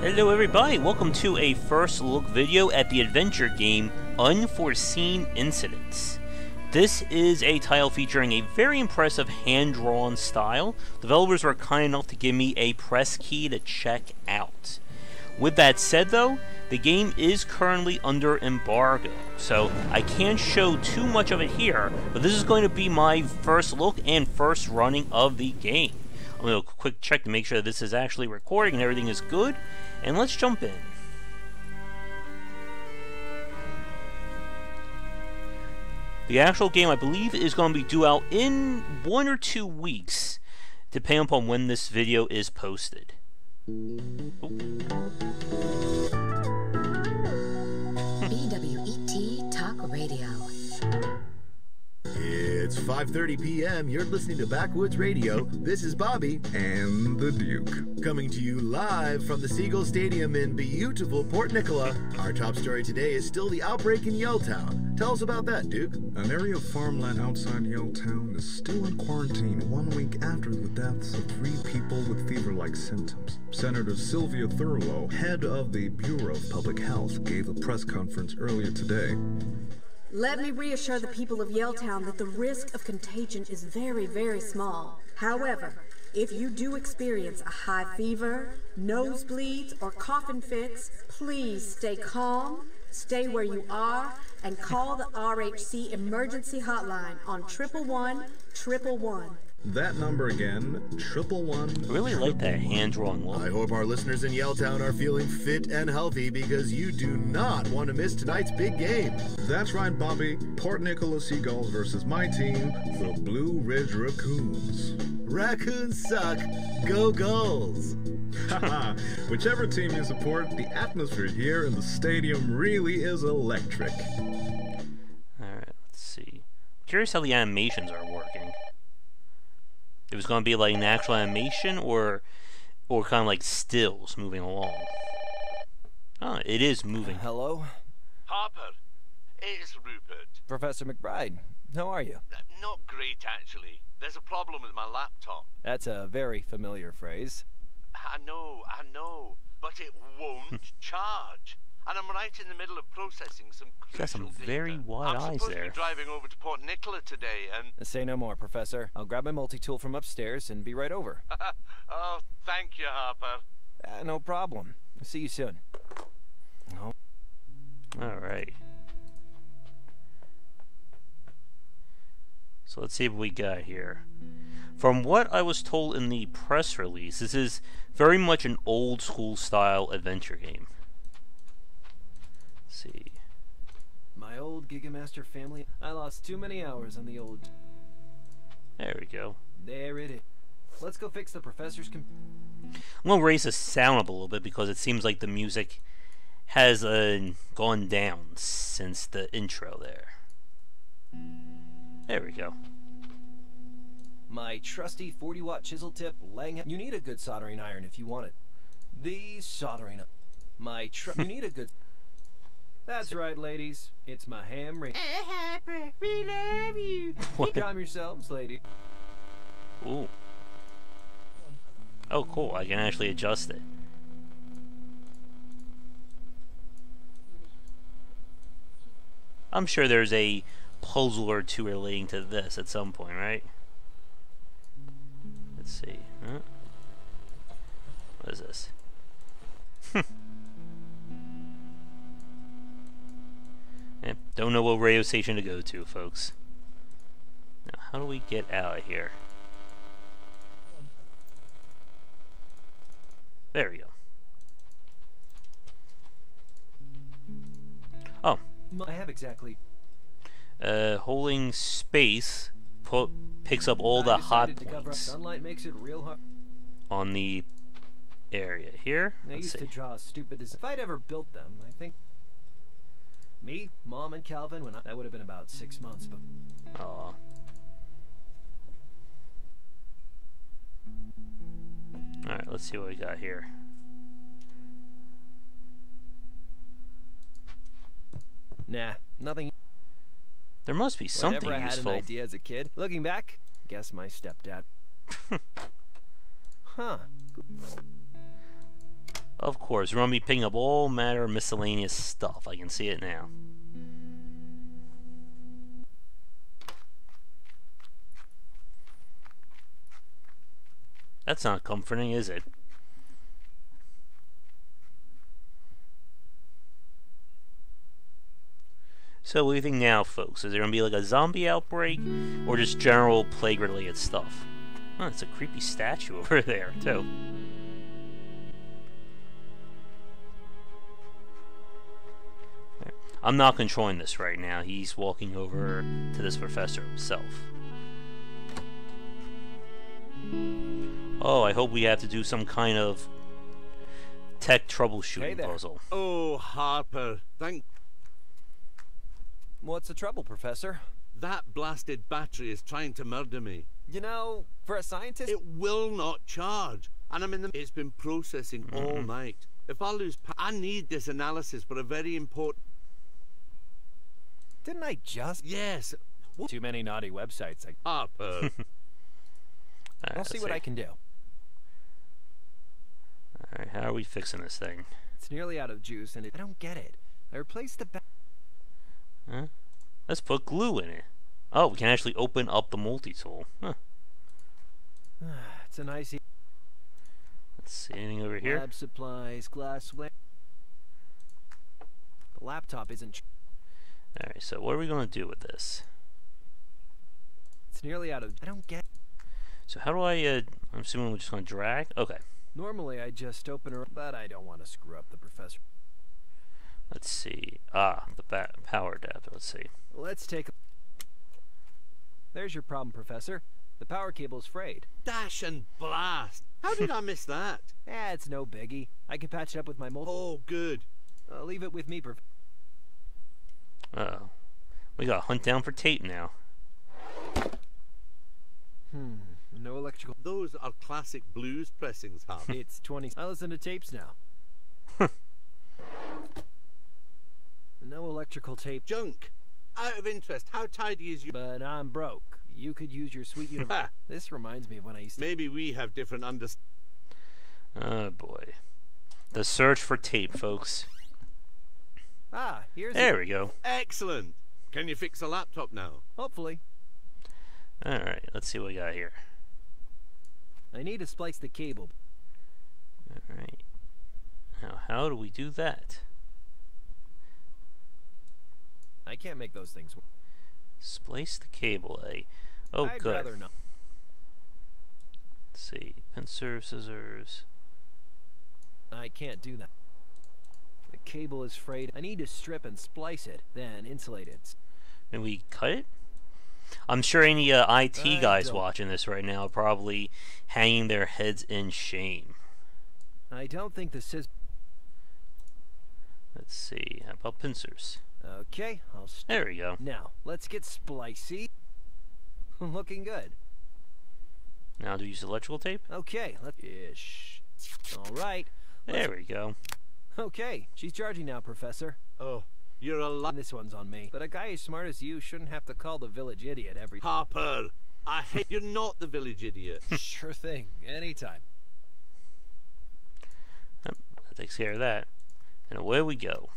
Hello everybody, welcome to a first look video at the adventure game Unforeseen Incidents. This is a title featuring a very impressive hand-drawn style. Developers were kind enough to give me a press key to check out. With that said though, the game is currently under embargo, so I can't show too much of it here, but this is going to be my first look and first running of the game. I'm going to do a quick check to make sure that this is actually recording and everything is good, and let's jump in. The actual game, I believe, is going to be due out in 1 or 2 weeks, depending upon when this video is posted. BWET Talk Radio. It's 5:30 p.m. You're listening to Backwoods Radio. This is Bobby and the Duke, coming to you live from the Seagull Stadium in beautiful Port Nicola. Our top story today is still the outbreak in Yaletown. Tell us about that, Duke. An area of farmland outside Yaletown is still in quarantine 1 week after the deaths of 3 people with fever-like symptoms. Senator Sylvia Thurlow, head of the Bureau of Public Health, gave a press conference earlier today. Let me reassure the people of Yaletown that the risk of contagion is very, very small. However, if you do experience a high fever, nosebleeds, or coughing fits, please stay calm, stay where you are, and call the RHC emergency hotline on 111-111. That number again, 111. I really like that hand-drawn look. I hope our listeners in Yaletown are feeling fit and healthy because you do not want to miss tonight's big game. That's right, Bobby. Port Nicola Seagulls versus my team, the Blue Ridge Raccoons. Raccoons suck. Go Gulls. Haha, whichever team you support, the atmosphere here in the stadium really is electric. Alright, let's see. I'm curious how the animations are working. It was going to be like an actual animation or kind of like stills moving along. Oh, it is moving. Hello? Harper, it's Rupert. Professor McBride, how are you? Not great, actually. There's a problem with my laptop. That's a very familiar phrase. I know, but it won't charge. And I'm right in the middle of processing some crucial Got some data. very wide I'm eyes supposed there. to be driving over to Port Nicola today, and... Say no more, Professor. I'll grab my multi-tool from upstairs and be right over. Oh, thank you, Harper. No problem. See you soon. Oh. Alright. So let's see what we got here. From what I was told in the press release, this is very much an old school style adventure game. Let's see. My old Gigamaster family. I lost too many hours on the old... There we go. There it is. Let's go fix the professor's I'm going to raise the sound up a little bit because it seems like the music has gone down since the intro there. There we go. My trusty 40-watt chisel tip laying... You need a good soldering iron if you want it. The soldering... You need a good... That's right, ladies. It's my ham ring. Harper, we love you. Calm yourselves, lady. Ooh. Oh, cool. I can actually adjust it. I'm sure there's a puzzle or two relating to this at some point, right? Let's see. Huh? What is this? Don't know what radio station to go to, folks. Now, how do we get out of here? There we go. Oh. I have exactly... Holding space picks up all the hot points sunlight makes it real hard. on the area here. I Let's used see. to draw stupid designs. If I'd ever built them, I think... Me, Mom, and Calvin, that would have been about 6 months, but... Aw. Alright, let's see what we got here. Nah, nothing. There must be something Whenever I had useful. an idea as a kid. Looking back, guess my stepdad. Huh. Of course, we're going to be picking up all manner of miscellaneous stuff. I can see it now. That's not comforting, is it? So what do you think now, folks? Is there going to be like a zombie outbreak, or just general plague-related stuff? Oh, it's a creepy statue over there, too. I'm not controlling this right now. He's walking over to this professor himself. Oh, I hope we have to do some kind of tech troubleshooting puzzle. Oh, Harper, thank... What's the trouble, Professor? That blasted battery is trying to murder me. You know, for a scientist... It will not charge. And I'm in the... It's been processing all night. If I lose... I need this analysis for a very important... Didn't I just... Yes. What? Too many naughty websites. Harper. I'll see what I can do. Alright, how are we fixing this thing? It's nearly out of juice, and I don't get it. I replaced the... Huh? Let's put glue in it. Oh, we can actually open up the multi-tool. Huh. It's a nice... Let's see, anything over here? Lab supplies, glassware... The laptop isn't... Alright, so what are we going to do with this? It's nearly out of... I don't get... So how do I, I'm assuming we're just going to drag? Okay. Normally I just open her, but I don't want to screw up the professor. Let's see. Ah, the power adapter. Let's see. Let's take a... There's your problem, Professor. The power cable's frayed. Dash and blast. How did I miss that? It's no biggie. I can patch it up with my multi... Oh, good. Leave it with me, Professor. Uh-oh. We got to hunt down for tape now. No electrical... Those are classic blues pressings, Harper. It's 20... I listen to tapes now. No electrical tape. Junk. Out of interest, how tidy is you? But I'm broke. You could use your sweet universe. This reminds me of when I used to... Maybe we have different Oh, boy. The search for tape, folks. Ah, here's... There we go. Excellent. Can you fix a laptop now? Hopefully. Alright, let's see what we got here. I need to splice the cable. Alright. Now, how do we do that? I can't make those things work. Splice the cable, eh? Oh, I'd good. rather not. Let's see. Pincer, scissors. I can't do that. The cable is frayed. I need to strip and splice it, then insulate it. Can we cut it? I'm sure any IT guys watching this right now are probably hanging their heads in shame. I don't think the scissors... Let's see. How about pincers? Okay, I'll... There we go. Now, let's get splicey. Looking good. Now do we use electrical tape? Okay, let's... Ish. Alright. There we go. Okay, she's charging now, Professor. Oh, you're a lot. This one's on me. But a guy as smart as you shouldn't have to call the village idiot every... Harper, I hate... You're not the village idiot. Sure thing. Anytime. That takes care of that. And away we go.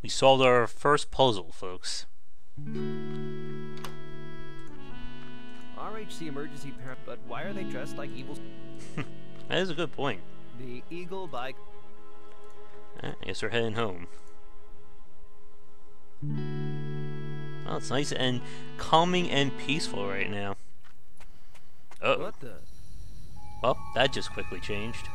We solved our first puzzle, folks. RHC emergency parent, but why are they dressed like evil? That is a good point. The Eagle bike. I guess we're heading home. Well, it's nice and calming and peaceful right now. Uh-oh. What the? Well, that just quickly changed.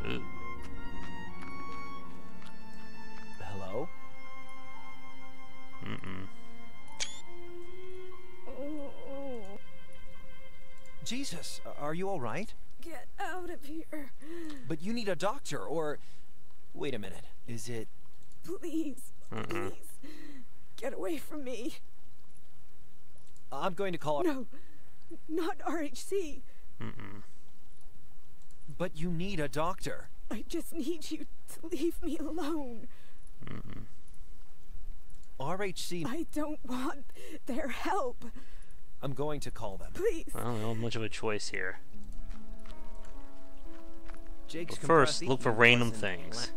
Ooh. Hello? Jesus, are you all right? Get out of here. But you need a doctor, or... Wait a minute. Is it... Please. Please. Get away from me. I'm going to call... No. Not RHC. But you need a doctor. I just need you to leave me alone. RHC... I don't want their help. I'm going to call them. Please. Well, not much of a choice here. Jake's But first, compressed look for eating random wasn't things.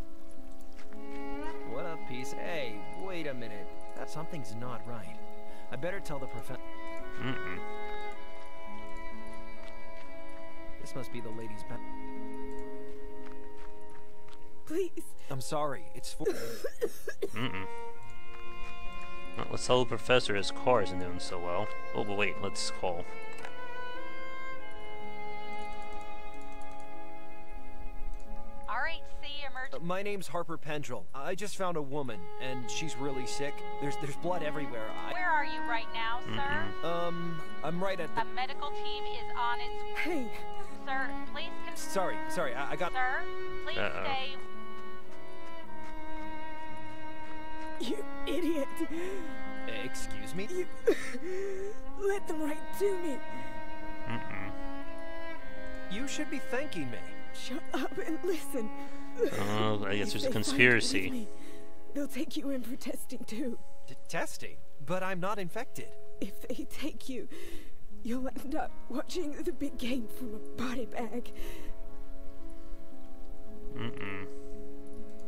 What a piece. Hey, wait a minute. Something's not right. I better tell the professor. Mm-mm. This must be the lady's bed. Please. I'm sorry. It's for. Mm-mm. Well, let's tell the professor his car isn't doing so well. Oh, but wait, let's call. RHC emergency. My name's Harper Pendrell. I just found a woman, and she's really sick. There's blood everywhere. Where are you right now, sir? I'm right at the. A medical team is on its. Hey. Sir, please. Sorry. I got. Sir, please stay. You idiot. Excuse me? You let them right to me. Mm-mm. You should be thanking me. Shut up and listen. Oh, I guess If there's a they find you with conspiracy. me, they'll take you in for testing too. Testing? But I'm not infected. If they take you, you'll end up watching the big game from a body bag. Mm-mm.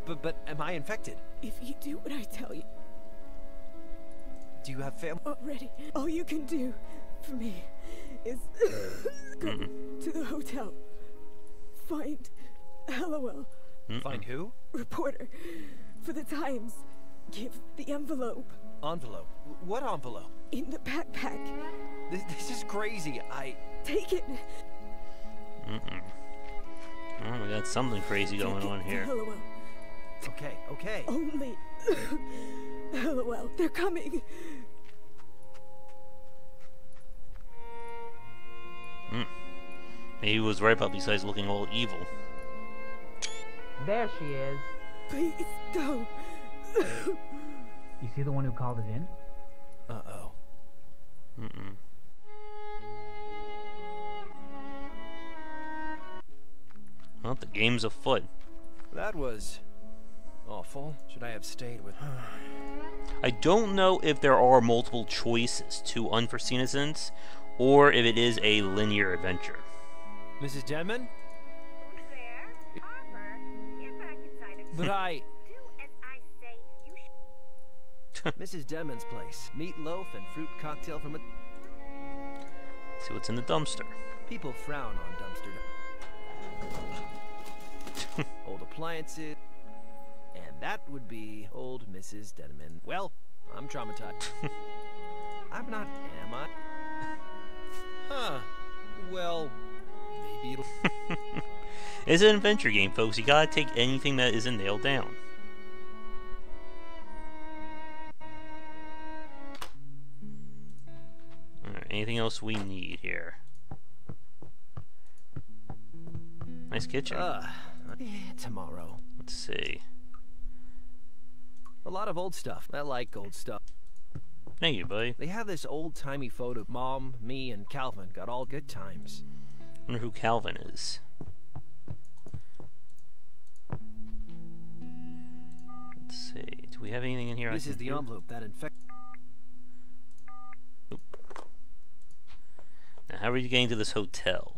But am I infected? If you do what I tell you Do you have family? already, all you can do for me is go to the hotel. Find LOL Find who? reporter for the Times. Give the envelope Envelope. What envelope? in the backpack. This is crazy. Take it. Mm-mm. Oh, we got something crazy going Take it on to here. LOL. Okay. Only LOL. They're coming. Maybe he was right about these guys looking all evil. There she is. Please go. You see the one who called it in? Uh-oh. Mm-mm. Well, the game's afoot. That was awful. Should I have stayed with her? I don't know if there are multiple choices to Unforeseen Incidents, or if it is a linear adventure. Mrs. Denman? Who's there? Harper, get back inside of But I... Do as I say. You Mrs. Denman's place. Meatloaf and fruit cocktail from a... See what's in the dumpster. People frown on dumpster. Old appliances. And that would be old Mrs. Denman. Well, I'm traumatized. I'm not, am I? Huh. Well, maybe it'll... It's an adventure game, folks. You gotta take anything that isn't nailed down. Alright, anything else we need here? Nice kitchen. Tomorrow. Let's see. A lot of old stuff. I like old stuff. Thank you, buddy. They have this old-timey photo. Mom, me, and Calvin got all good times. I wonder who Calvin is. Let's see. Do we have anything in here? This I is can the do? envelope that infect. Now, how are you getting to this hotel?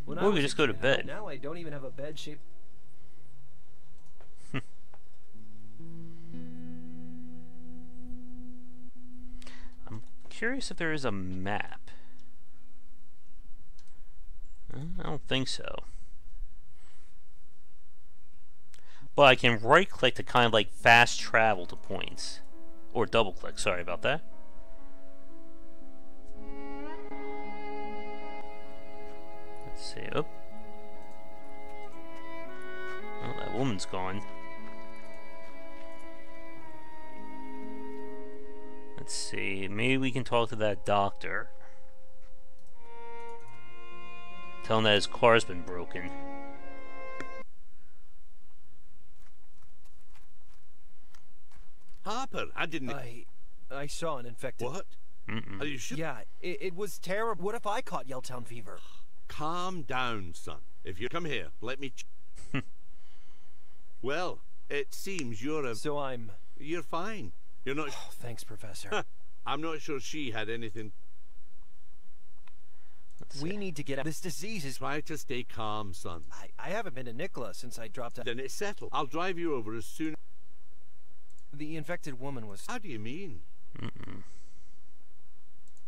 When I Or we was could a just go to kid, bed. Now I don't even have a bed shape. I'm curious if there is a map. I don't think so. But I can right click to kind of like fast travel to points. Or double click, sorry about that. Let's see, oh. Oh, that woman's gone. Let's see, maybe we can talk to that doctor. Tell him that his car's been broken. Harper, I didn't... I saw an infected... What? Mm-mm. Are you sure? Yeah, it was terrible. What if I caught Yaletown fever? Calm down, son. If you come here, let me... Well, it seems you're a... So I'm You're fine. You're not... Oh, thanks, Professor. I'm not sure she had anything... We need to get out. This disease is... Try to stay calm, son. I haven't been to Nicola since I dropped out. Then it's settled. I'll drive you over as soon... The infected woman was... How do you mean?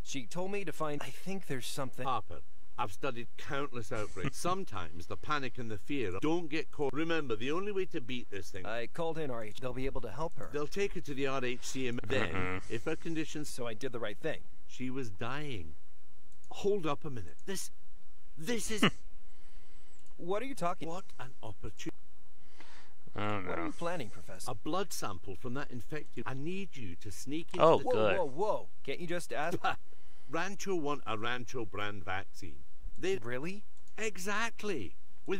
She told me to find... I think there's something... Harper, I've studied countless outbreaks. Sometimes the panic and the fear don't get caught. Remember, the only way to beat this thing... I called in RH. They'll be able to help her. They'll take her to the RHC and then, if her conditions... So I did the right thing. She was dying. Hold up a minute. This is... What are you talking... What an opportunity. Oh, What are no. you planning, Professor? A blood sample from that infected... I need you to sneak into Oh, the... good. Whoa. Can't you just ask... Rancho want a Rancho brand vaccine. They... Really? Exactly.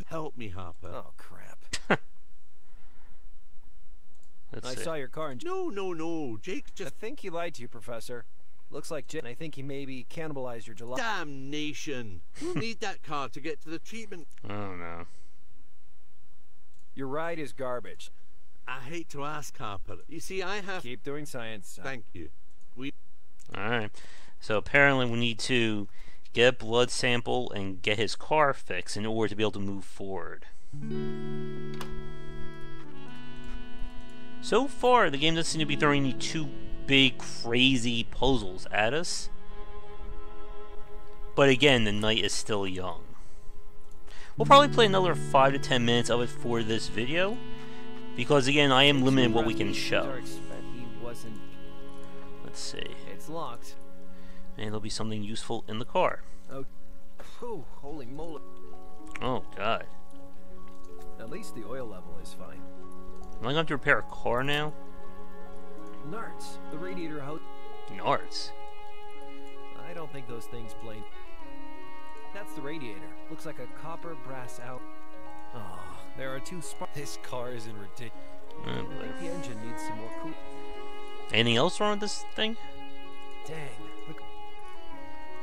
Help me, Harper. Oh, crap. Let's I see. saw your car and... No. Jake I just... think he lied to you, Professor. Looks like Jake... And I think he maybe cannibalized your July... Damnation. We'll need that car to get to the treatment. Oh, no. Your ride is garbage. I hate to ask, Harper. You see, I have... Keep doing science. Thank you. Alright. So apparently we need to get a blood sample and get his car fixed in order to be able to move forward. So far, the game doesn't seem to be throwing any too big, crazy puzzles at us. But again, the night is still young. We'll probably play another 5 to 10 minutes of it for this video, because again, I am limited in what we can show. He wasn't... Let's see. It's locked. Maybe there'll be something useful in the car. Oh, holy moly. Oh, God. At least the oil level is fine. Am I going to repair a car now? Nards, the radiator hose... Nards. I don't think those things blame... That's the radiator. Looks like a copper brass out... Oh, there are two sparks... This car isn't ridiculous. Oh, I boy. think the engine needs some more cool... Anything else wrong with this thing? Dang, look...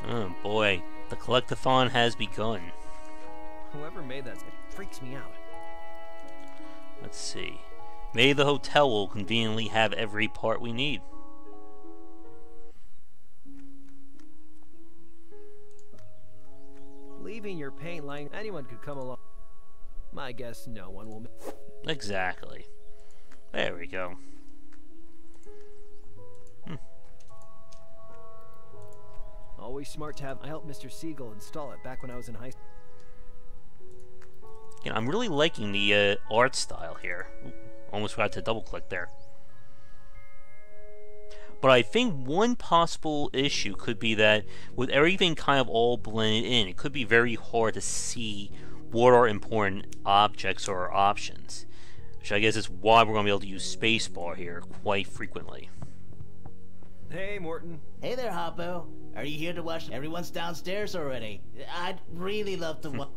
Oh, boy. The collectathon has begun. Whoever made that, it freaks me out. Let's see. Maybe the hotel will conveniently have every part we need. Leaving your paint lying, anyone could come along. My guess, no one will. Exactly. There we go. Always smart to have. I helped Mr. Siegel install it back when I was in high school. Yeah, I'm really liking the art style here. Ooh, almost forgot to double click there. But I think one possible issue could be that with everything kind of all blended in, it could be very hard to see what are important objects or options. Which I guess is why we're going to be able to use spacebar here quite frequently. Hey, Morton. Hey there, Hoppo. Are you here to watch? Everyone's downstairs already. I'd really love to watch.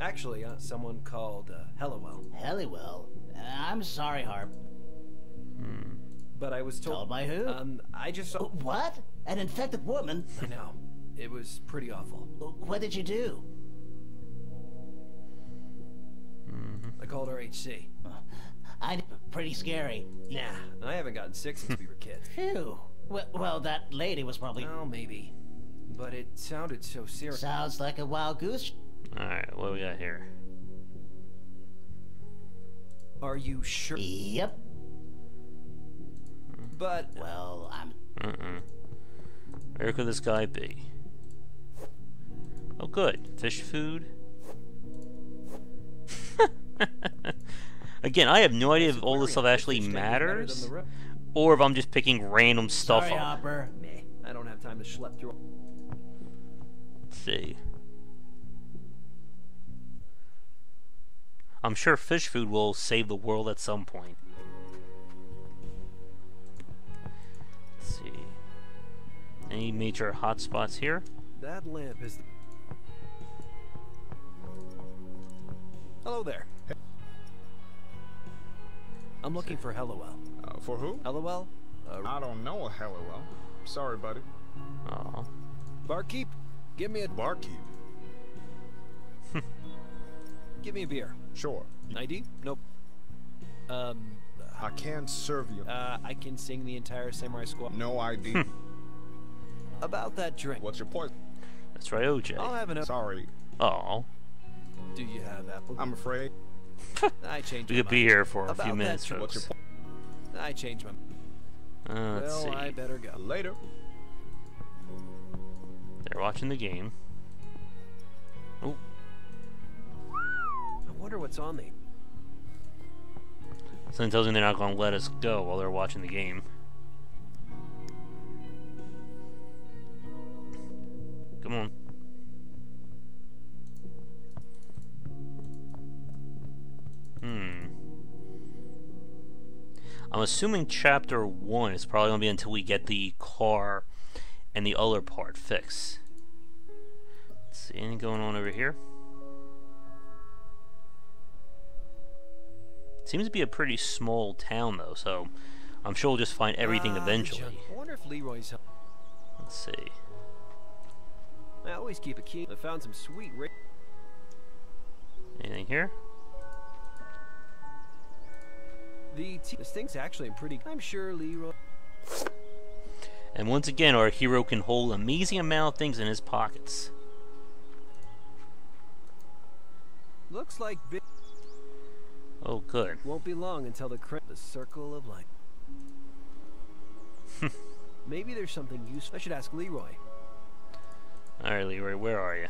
Actually, someone called Hellowell. Hellywell? I'm sorry, Harp. But I was told... Told by who? I just saw... What? An infected woman? I know. It was pretty awful. What did you do? I called RHC. Pretty scary. Nah, I haven't gotten sick since we were kids. Phew. Well, that lady was probably... Well, maybe. But it sounded so serious. Sounds like a wild goose. Alright, what do we got here? Are you sure? Yep. But... Well, I'm... Where could this guy be? Oh, good. Fish food. Again, I have no idea if all this stuff actually matters, or if I'm just picking random stuff Sorry, up. Hopper. Meh. I don't have time to schlep through... Let's see. I'm sure fish food will save the world at some point. Let's see. Any major hotspots here? That lamp is... Hello there. I'm looking for Hellowell. For who? Hellowell? I don't know a Hellowell. Sorry, buddy. Aw. Barkeep, give me a... Barkeep. Give me a beer. Sure. ID? Nope. I can't serve you. I can sing the entire Samurai Squad. No ID. About that drink. What's your point? That's right, OJ. I'll have an. Sorry. Oh. Do you have apple? I'm afraid. I changed. We could be here for a few About minutes, that What's your folks. point? I changed my. Let's Well, see. I better go. Later. They're watching the game. Oh, I wonder what's on the. something tells me they're not going to let us go while they're watching the game. Come on. I'm assuming chapter 1 is probably going to be until we get the car and the other part fixed. Let's see, anything going on over here? Seems to be a pretty small town though, so I'm sure we'll just find everything eventually. I wonder if Leroy's. Let's see. I always keep a key. I found some sweet. Anything here? This thing's actually pretty. I'm sure Leroy. And once again, our hero can hold an amazing amount of things in his pockets. Looks like big. Oh, good. Won't be long until the circle of light. Maybe there's something useful. I should ask Leroy. Alright, Leroy, where are you?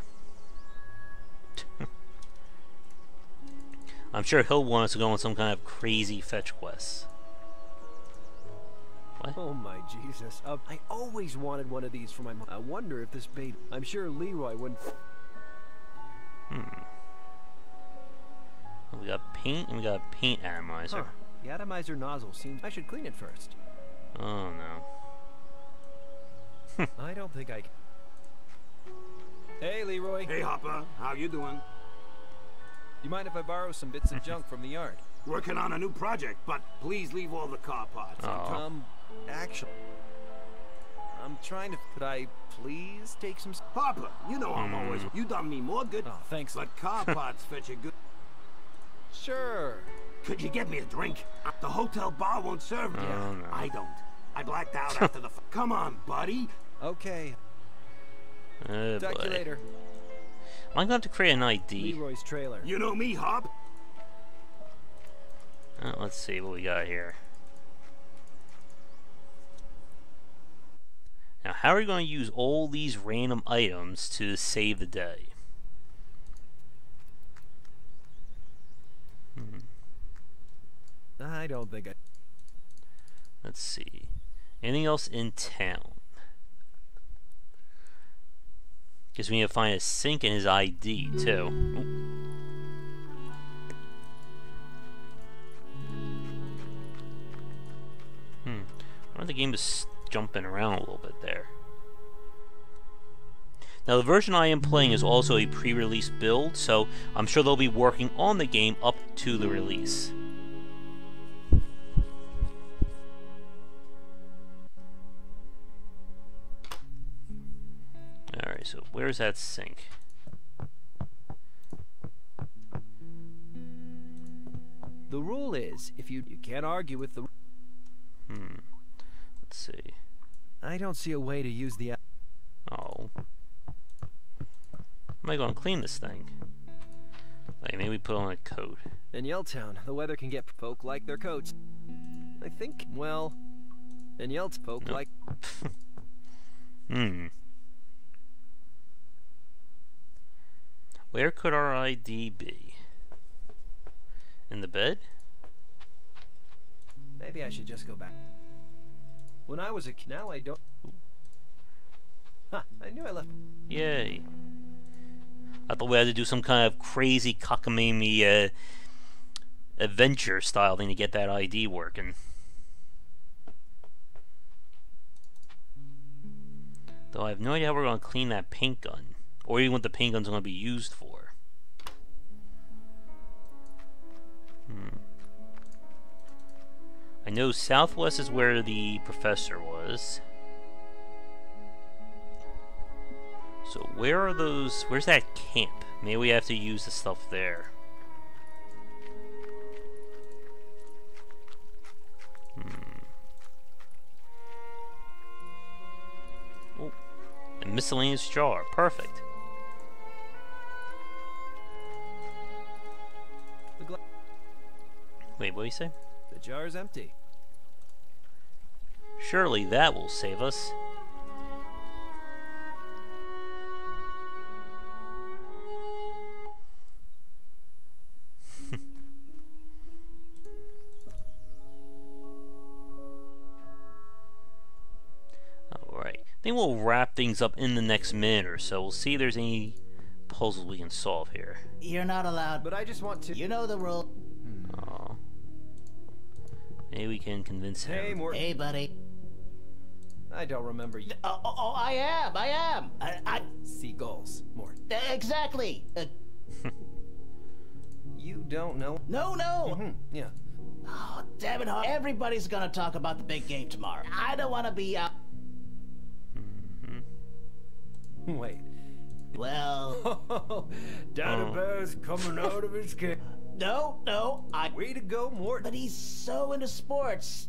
I'm sure he'll want us to go on some kind of crazy fetch quest. What? Oh my Jesus. I always wanted one of these for my mom. I wonder if this baby. I'm sure Leroy wouldn't. We got paint and we got a paint atomizer. Huh. The atomizer nozzle seems. I should clean it first. Oh no. I don't think I can. Hey, Leroy. Hey, Hopper. How you doing? You mind if I borrow some bits of junk from the yard? Working on a new project, but please leave all the car parts. Actually, I'm trying to. Could I please take some? Hopper, you know I'm always. You done me more good. Oh, thanks. But car parts fetch a good. Sure. Could you get me a drink? The hotel bar won't serve me. Oh, no. I don't. I blacked out after the. Come on, buddy. Okay. Oh, Talk to you boy. later. I'm going to have to create an ID. Leroy's trailer. You know me, Hop. Let's see what we got here. Now, how are we going to use all these random items to save the day? I don't think I. Let's see. Anything else in town? Guess we need to find a sink and his ID, too. Ooh. I wonder if the game is jumping around a little bit there. Now, the version I am playing is also a pre-release build, so I'm sure they'll be working on the game up to the release. Alright, so where's that sink? The rule is, if you can't argue with the. Let's see. I don't see a way to use the. Oh. How am I going to clean this thing? Like, maybe put on a coat. In Yaletown, the weather can get folk like their coats. I think, well, in Yaletown, folk Nope. like. Where could our ID be? In the bed? Maybe I should just go back. When I was a kid, now I don't. Huh, I knew I left. Yay. I thought we had to do some kind of crazy cockamamie adventure style thing to get that ID working. Though I have no idea how we're going to clean that paint gun. Or even what the paint gun's going to be used for. I know southwest is where the professor was. So where are those... Where's that camp? Maybe we have to use the stuff there. miscellaneous jar. Perfect. Wait, what do you say? The jar's empty. Surely that will save us. Alright. I think we'll wrap things up in the next minute or so. We'll see if there's any puzzles we can solve here. You're not allowed. But I just want to. You know the rule. Oh. Maybe we can convince him. Hey, Morton. Hey, buddy. I don't remember you. Oh, I am. I Seagulls, Morton. exactly. You don't know? No. Yeah. Oh, damn it, everybody's gonna talk about the big game tomorrow. I don't want to be out. Wait. Well, Daddy Bear's coming out of his cave. no, Way to go, Morton. But he's so into sports.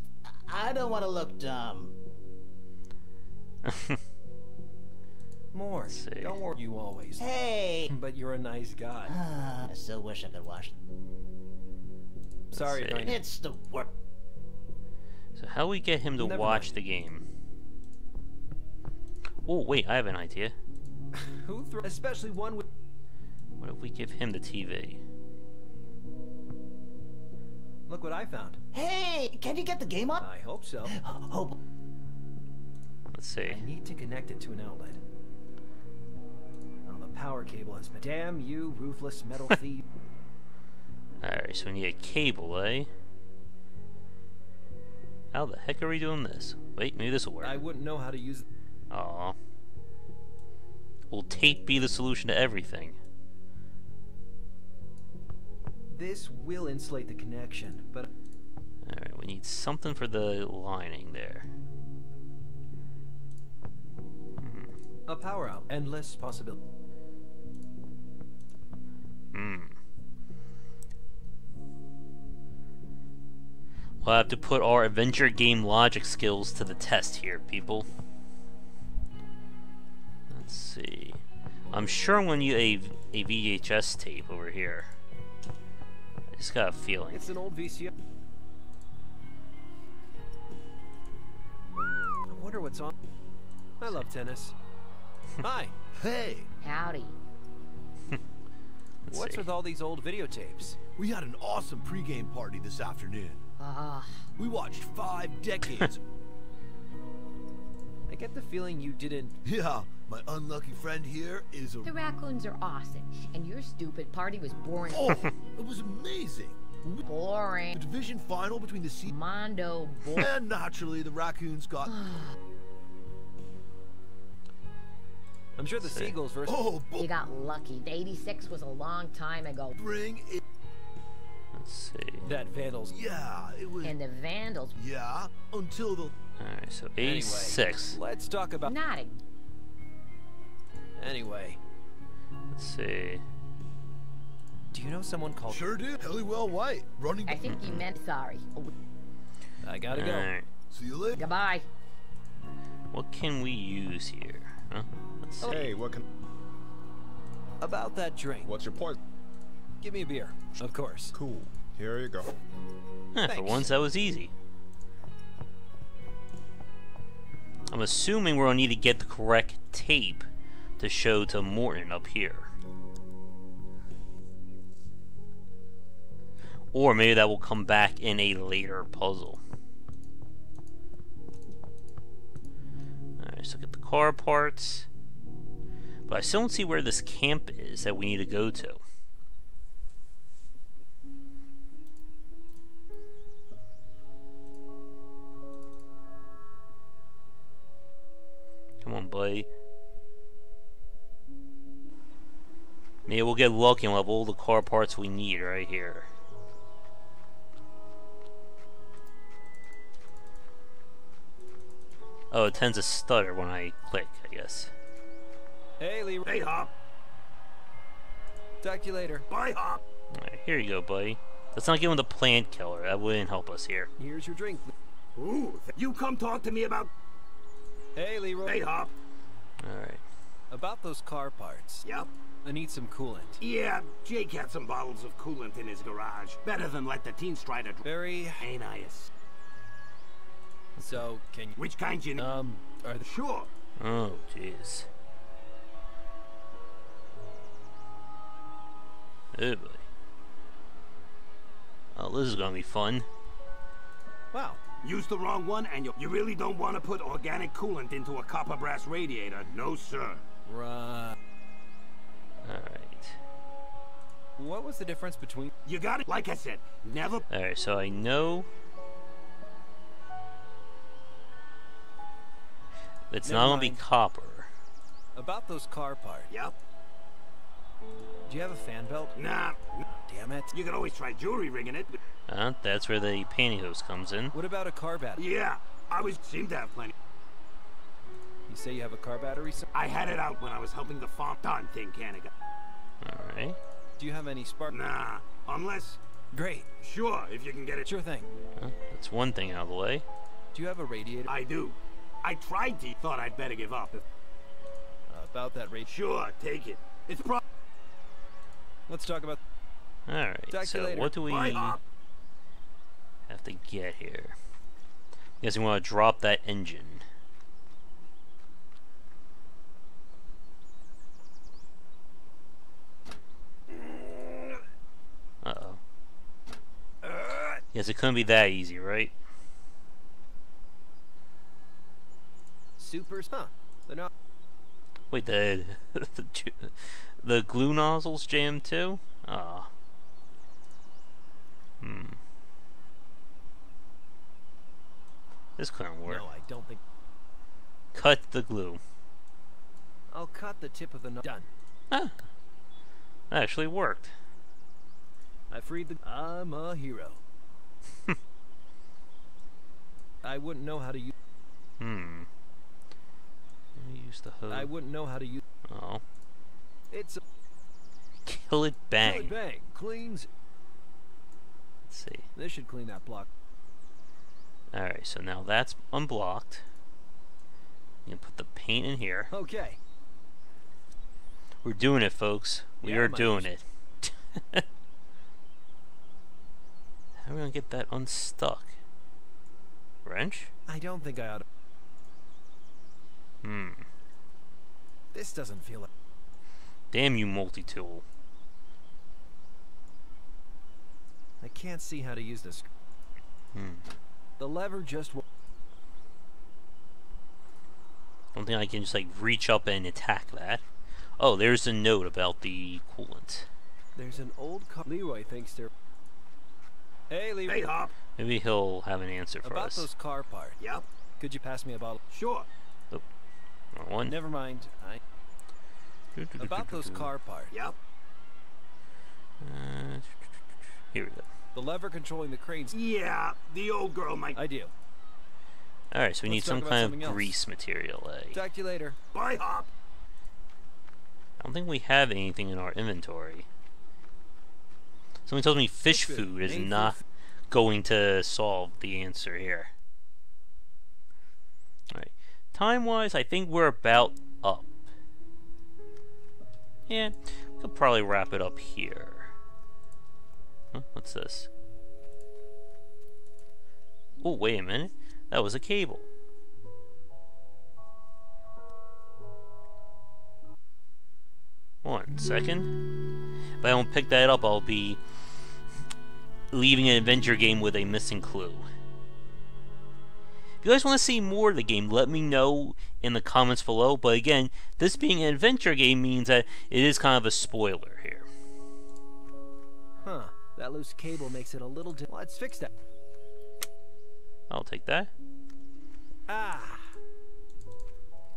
I don't want to look dumb. More. see. Don't worry, you always. Hey. But you're a nice guy. I still wish I could watch. Sorry, see. Diana. It's the work. So how do we get him to Never watch mind. the game? Oh, wait, I have an idea. Who threw? Especially one with. What if we give him the TV? Look what I found. Hey, can you get the game on? I hope so. Oh, Let's see. I need to connect it to an outlet. Oh, the power cable has been. Damn you, ruthless metal thief. Alright, so we need a cable, eh? How the heck are we doing this? Wait, maybe this will work. I wouldn't know how to use. Aw. Will tape be the solution to everything? This will insulate the connection, but. Alright, we need something for the lining there. A power out. Endless possibility. We'll have to put our adventure game logic skills to the test here, people. Let's see. I'm sure I'm going to need a VHS tape over here. I just got a feeling. It's an old VCR. I wonder what's on. I love tennis. Hi. Hey, Howdy. What's with all these old videotapes? We had an awesome pregame party this afternoon. We watched 5 decades. I get the feeling you didn't. Yeah, my unlucky friend here is a. The raccoons are awesome, and your stupid party was boring. Oh, it was amazing. The Boring. division final between the Sea Mondo boring. and naturally the Raccoons got. I'm sure the Seagulls versus. Oh, You got lucky. The 86 was a long time ago. bring it. Let's see. That Vandals. Yeah, it was. And the Vandals. Yeah, until the. Alright, so Anyway, 86. let's talk about. Not a. Anyway, Let's see. do you know someone called? Sure did. Helliwell White running. I think you meant sorry. Oh, I gotta go. Alright. See you later. goodbye. What can we use here? Huh? Let's see. Hey, what can... About that drink. What's your point? Give me a beer, of course. Cool. Here you go. For Thanks. once, that was easy. I'm assuming we're going to need to get the correct tape to show to Morton up here. Or maybe that will come back in a later puzzle. Alright, so get the car parts. But I still don't see where this camp is that we need to go to. Come on, buddy. Maybe we'll get lucky and we'll have all the car parts we need right here. Oh, it tends to stutter when I click, I guess. Hey, Lee. Hey, Hop. Talk to you later. Bye, Hop. Alright, here you go, buddy. Let's not give him the plant killer. That wouldn't help us here. Here's your drink. Ooh, you come talk to me about. Hey, Leroy. Hey, Hop. Alright. About those car parts. Yep. I need some coolant. Yeah, Jake had some bottles of coolant in his garage. Better than let the teens try to... Very... Ain't I? So, can you... Which kind you need? Are they... Sure. Oh, jeez. Oh, boy. Oh, this is gonna be fun. Wow. Use the wrong one and you really don't want to put organic coolant into a copper brass radiator. No, sir. Right. Alright. What was the difference between... You got it. Like I said, never... Alright, so I know... It's not gonna be copper. About those car parts. Yep. Do you have a fan belt? Nah. Damn it. You could always try jewelry rigging it. That's where the pantyhose comes in. What about a car battery? Yeah, I always seem to have plenty. You say you have a car battery, sir? I had it out when I was helping the farm. Darn thing, Canada. Alright. Do you have any spark? Nah, unless... Great. Sure, if you can get it. Sure thing. That's one thing out of the way. Do you have a radiator? I do. I tried to. Thought I'd better give up. About that radiator? Sure, take it. It's Let's talk about... Alright, so later. what do we have to get here? I guess we want to drop that engine. Uh-oh. Yes, it couldn't be that easy, right? Supers, huh? They're not... Wait, the glue nozzles jammed too? Ah. This couldn't work. No, I don't think... Cut the glue. I'll cut the tip of the... Done. Ah. That actually worked. I freed the... I'm a hero. I wouldn't know how to use... Use the hose. I wouldn't know how to use... Oh. It's a... Kill it bang. Kill it bang. Cleans... Let's see. This should clean that block. Alright, so now that's unblocked. You can put the paint in here. Okay. We're doing it, folks. We are doing it. How are we gonna get that unstuck? Wrench? I don't think I ought to... This doesn't feel like... Damn you, multi-tool. I can't see how to use this. The lever just... Don't think I can just like reach up and attack that. Oh, there's a note about the coolant. There's an old car... Leroy thinks they're... Hey, Leroy. Hey, Hop. Maybe he'll have an answer for About us. those car parts. Yep. Could you pass me a bottle? Sure. Oh, wrong one. Never mind. About those car parts. Yep. Here we go. The lever controlling the cranes. Yeah, the old girl might... I do. Alright, so we need Let's some talk about kind something of else. grease material, eh? Talk to you later. Bye, Hop. I don't think we have anything in our inventory. Someone tells me fish Good. food is Ain't not food. going to solve the answer here. Alright. Time-wise, I think we're about up. Yeah, we could probably wrap it up here. Huh? What's this? Oh, wait a minute. That was a cable. One second. If I don't pick that up, I'll be leaving an adventure game with a missing clue. If you guys want to see more of the game, let me know in the comments below. But again, this being an adventure game means that it is kind of a spoiler here. Huh. That loose cable makes it a little... Let's fix that. I'll take that. Ah.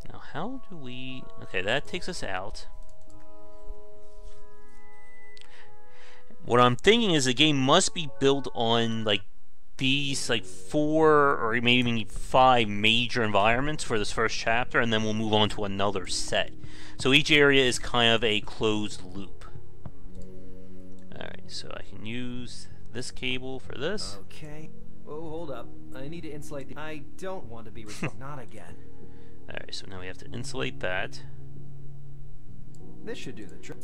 Now, how do we... Okay, that takes us out. What I'm thinking is the game must be built on, like, these, like, 4 or maybe 5 major environments for this first chapter, and then we'll move on to another set. So each area is kind of a closed loop. Alright, so I can use this cable for this. Okay. Oh, hold up. I need to insulate the... I don't want to be... Not again. Alright, so now we have to insulate that. This should do the trick.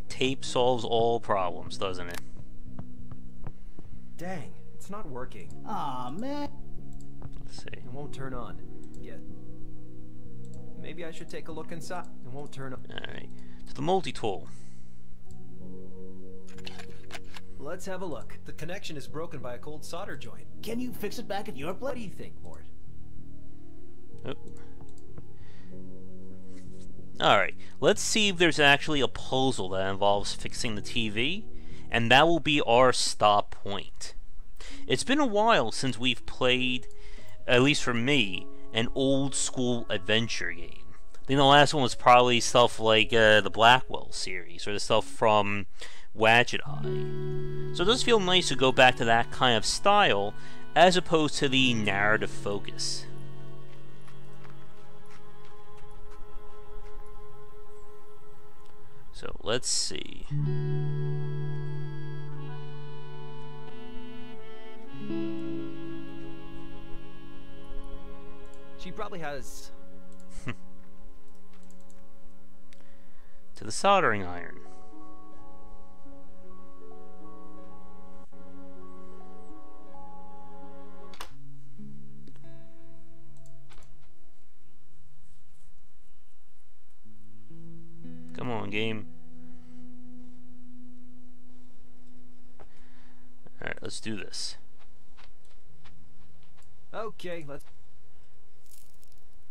Tape solves all problems, doesn't it? Dang, it's not working. Aw, man. Let's see. It won't turn on yet. Maybe I should take a look inside. It won't turn on. Alright. To the multi-tool. Let's have a look. The connection is broken by a cold solder joint. Can you fix it back at your place? What do you think, Mort? Oh. Alright, let's see if there's actually a puzzle that involves fixing the TV, and that will be our stop point. It's been a while since we've played, at least for me, an old school adventure game. I think the last one was probably stuff like the Blackwell series, or the stuff from Watchet Eye. So it does feel nice to go back to that kind of style, as opposed to the narrative focus. So let's see. She probably has... To the soldering iron. Come on, game. Alright, let's do this. Okay, let's...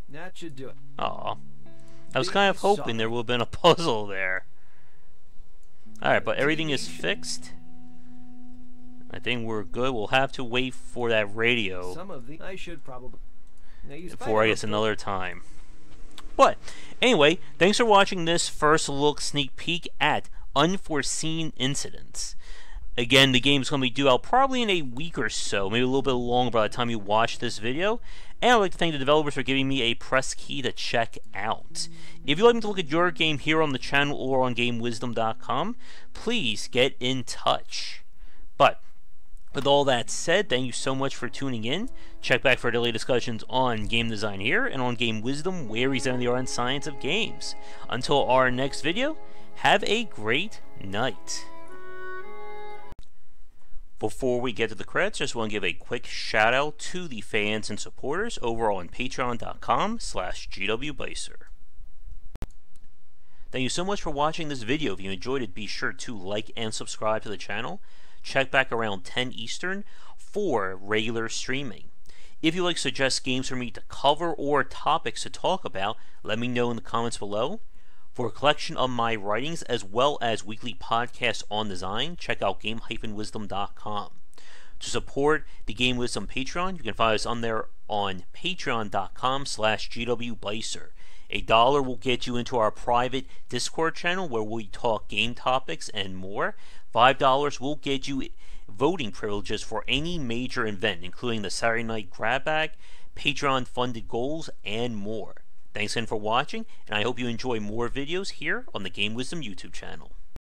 That should do it. Aw. I was kind of hoping there would have been a puzzle there. Alright, but everything is fixed. I think we're good. We'll have to wait for that radio Some of the... I should probably... before I guess another time. But, anyway, thanks for watching this first look sneak peek at Unforeseen Incidents. Again, the game's going to be due out probably in a week or so, maybe a little bit longer by the time you watch this video. And I'd like to thank the developers for giving me a press key to check out. If you'd like me to look at your game here on the channel or on GameWisdom.com, please get in touch. But, with all that said, thank you so much for tuning in. Check back for daily discussions on game design here and on Game Wisdom, where we examine the art and science of games. Until our next video, have a great night. Before we get to the credits, just want to give a quick shout out to the fans and supporters over on patreon.com/GWBycer. Thank you so much for watching this video. If you enjoyed it, be sure to like and subscribe to the channel. Check back around 10 Eastern for regular streaming. If you'd like to suggest games for me to cover or topics to talk about, let me know in the comments below. For a collection of my writings as well as weekly podcasts on design, check out game-wisdom.com. To support the Game Wisdom Patreon, you can find us on there on patreon.com/GWBycer. $1 will get you into our private Discord channel where we talk game topics and more. $5 will get you voting privileges for any major event, including the Saturday Night Grab Bag, Patreon-funded goals, and more. Thanks again for watching, and I hope you enjoy more videos here on the Game Wisdom YouTube channel.